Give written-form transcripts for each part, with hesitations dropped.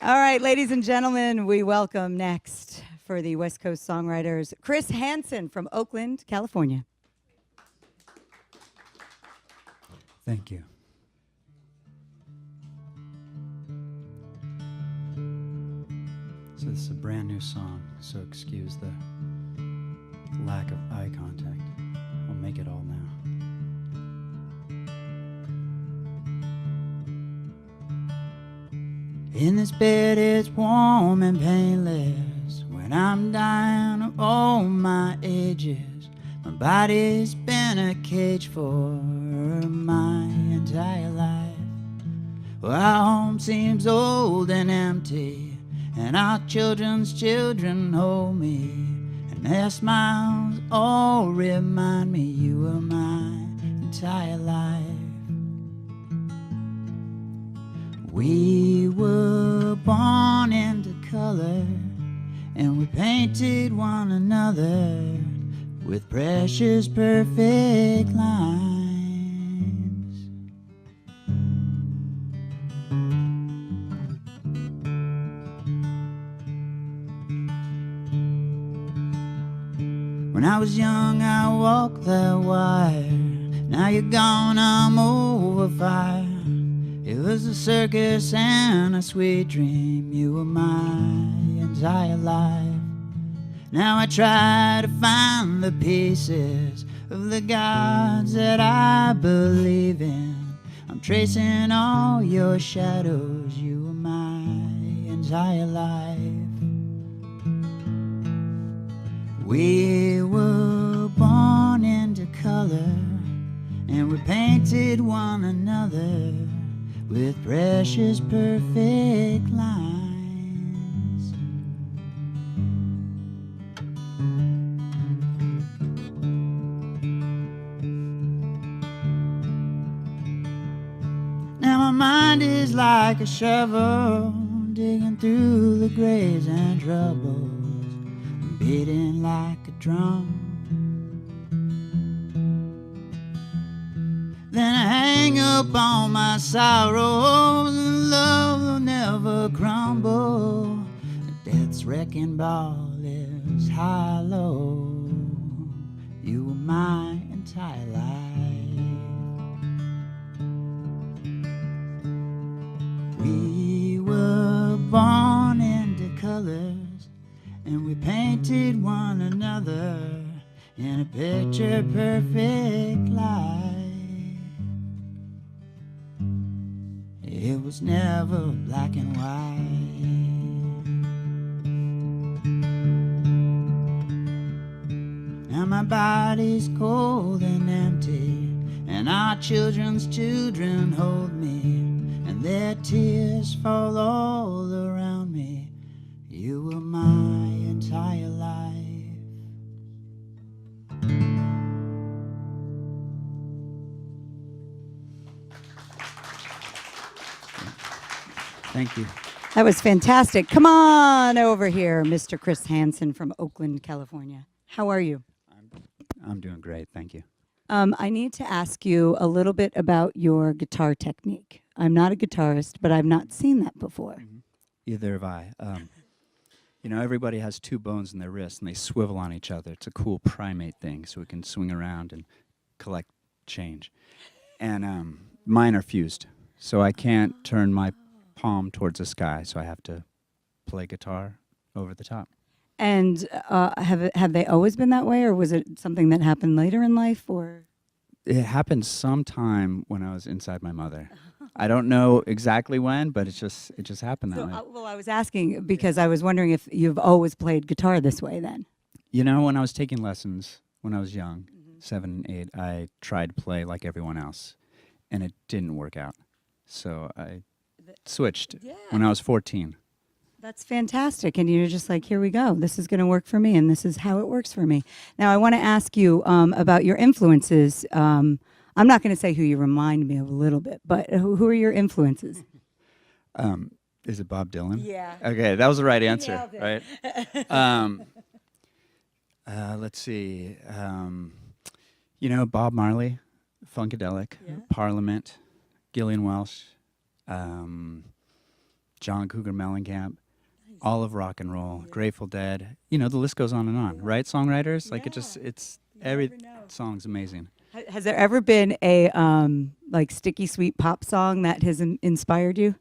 All right, ladies and gentlemen, we welcome next for the West Coast Songwriters, Chris Hanson from Oakland, California. Thank you. So this is a brand new song, so excuse the lack of eye contact. I'll make it all now. In this bed it's warm and painless. When I'm dying of all my ages, my body's been a cage for my entire life. Well, our home seems old and empty, and our children's children hold me, and their smiles all remind me you were my entire life. We were born into color, and we painted one another with precious perfect lines. When I was young, I walked that wire. Now you're gone, I'm over fire. It was a circus and a sweet dream. You were my entire life. Now I try to find the pieces of the gods that I believe in. I'm tracing all your shadows. You were my entire life. We were born into color, and we painted one another with precious perfect lines. Now my mind is like a shovel, digging through the graves and troubles, beating like a drum. Then I hang up all my sorrows, and love will never crumble. Death's wrecking ball is hollow. You were my entire life. We were born into colors, and we painted one another in a picture perfect life. It was never black and white. Now my body's cold and empty, and our children's children hold me, and their tears fall all around me. You were my entire life. Thank you. That was fantastic. Come on over here, Mr. Chris Hanson from Oakland, California. How are you? I'm doing great, thank you. I need to ask you a little bit about your guitar technique. I'm not a guitarist, but I've not seen that before. Either have I. You know, everybody has two bones in their wrists, and they swivel on each other. It's a cool primate thing, so we can swing around and collect change. And mine are fused, so I can't turn my palm towards the sky, so I have to play guitar over the top. And have they always been that way, or was it something that happened later in life, or? It happened sometime when I was inside my mother. I don't know exactly when, but it just happened that way. Well, I was asking because I was wondering if you've always played guitar this way then. You know, when I was taking lessons when I was young, 7 and 8, I tried to play like everyone else, and it didn't work out. So I switched when I was 14. That's fantastic. And you're just like, here we go. This is going to work for me, and this is how it works for me. Now, I want to ask you about your influences. I'm not going to say who you remind me of a little bit, but who are your influences? Is it Bob Dylan? Yeah. Okay, that was the right answer, Nailed it. right? Let's see. You know, Bob Marley, Funkadelic, Yeah. Parliament, Gillian Welsh, John Cougar Mellencamp, all of rock and roll, Grateful Dead. You know, the list goes on and on, right? Songwriters, like it's every song's amazing. Has there ever been a like sticky sweet pop song that has inspired you?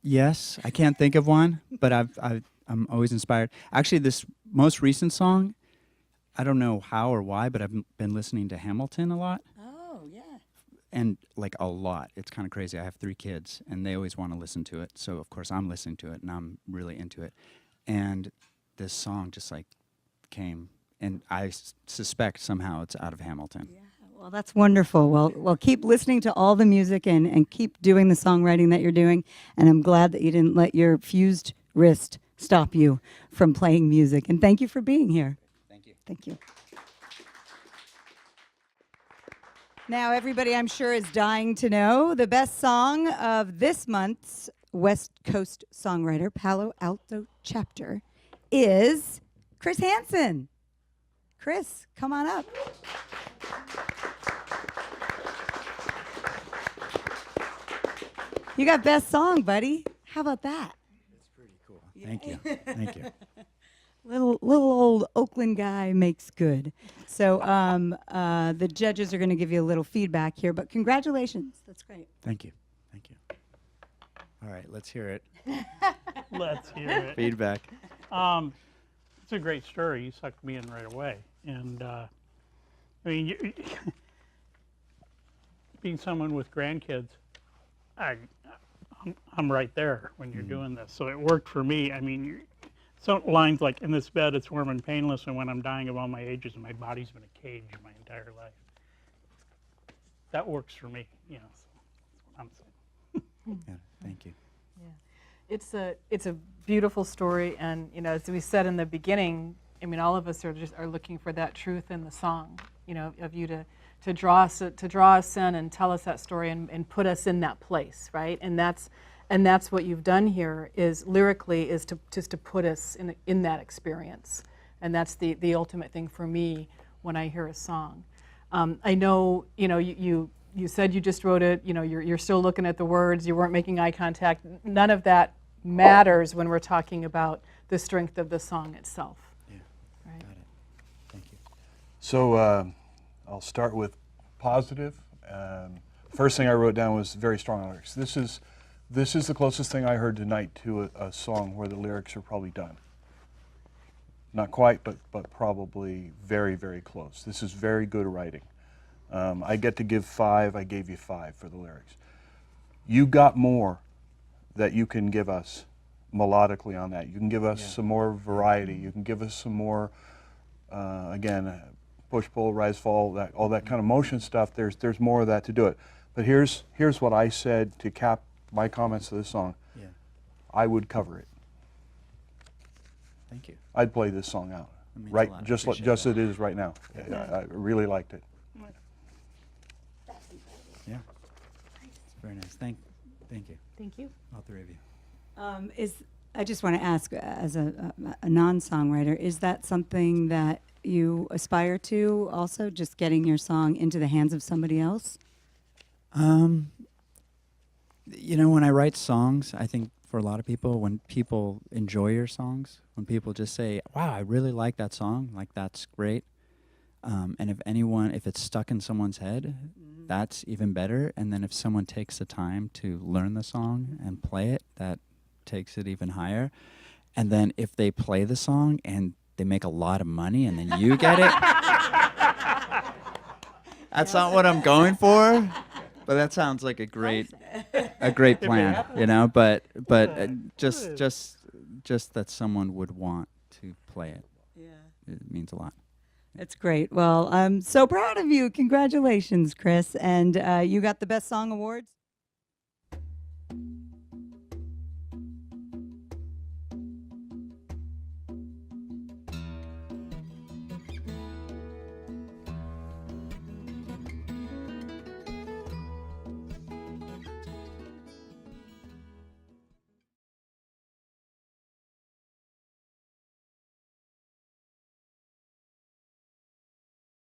Yes, I can't think of one, but I'm always inspired. Actually, this most recent song, I don't know how or why, but I've been listening to Hamilton a lot. Oh, yeah. And like a lot. It's kind of crazy. I have 3 kids, and they always want to listen to it. So, of course, I'm listening to it, and I'm really into it. And this song just like came, and I suspect somehow it's out of Hamilton. Yeah. Well, that's wonderful. Well, keep listening to all the music and keep doing the songwriting that you're doing. And I'm glad that you didn't let your fused wrist stop you from playing music. And thank you for being here. Thank you. Thank you. Now, everybody, I'm sure, is dying to know the best song of this month's West Coast Songwriter Palo Alto chapter is Chris Hanson. Chris, come on up. You got best song, buddy. How about that? That's pretty cool. Thank you. Thank you. Little old Oakland guy makes good. So the judges are going to give you a little feedback here, but congratulations. That's great. Thank you. Thank you. All right, let's hear it. Let's hear it. Feedback. It's a great story. You sucked me in right away. And I mean, being someone with grandkids, I'm right there when you're doing this. So it worked for me. I mean, so lines like, in this bed it's warm and painless, and when I'm dying of all my ages, and my body's been a cage my entire life. That works for me, you know. So that's what I'm saying. Yeah, thank you. Yeah, it's a beautiful story, and you know, as we said in the beginning, I mean, all of us are looking for that truth in the song, you know, of you to draw us in and tell us that story and put us in that place, right? And that's what you've done here is lyrically is to put us in that experience, and that's the ultimate thing for me when I hear a song. I know, you know, you said you just wrote it, you know, you're still looking at the words, you weren't making eye contact. None of that matters when we're talking about the strength of the song itself. Yeah, right? got it. Thank you. So I'll start with positive. First thing I wrote down was very strong lyrics. This is the closest thing I heard tonight to a song where the lyrics are probably done. Not quite, but probably very, very close. This is very good writing. I get to give 5. I gave you 5 for the lyrics. You got more that you can give us melodically on that. You can give us some more variety. You can give us some more, again, push, pull, rise, fall, all that kind of motion stuff. There's more of that to do it. But here's what I said to cap my comments to this song. Yeah. I would cover it. Thank you. I'd play this song out, That means a right? lot. Just Appreciate as that. it is right now. I really liked it. Yeah. It's very nice. Thank you, Thank you. all 3 of you. I just want to ask, as a non-songwriter, is that something that you aspire to also, just getting your song into the hands of somebody else? You know, when I write songs, I think for a lot of people, when people enjoy your songs, when people just say, wow, I really like that song, like that's great. And if it's stuck in someone's head, that's even better. And then if someone takes the time to learn the song and play it, that takes it even higher. And then if they play the song and they make a lot of money and then you get it, that's not what I'm going for. But that sounds like a great plan, you know. But just that someone would want to play it. Yeah. It means a lot. That's great. Well, I'm so proud of you. Congratulations, Chris. And you got the Best Song Awards.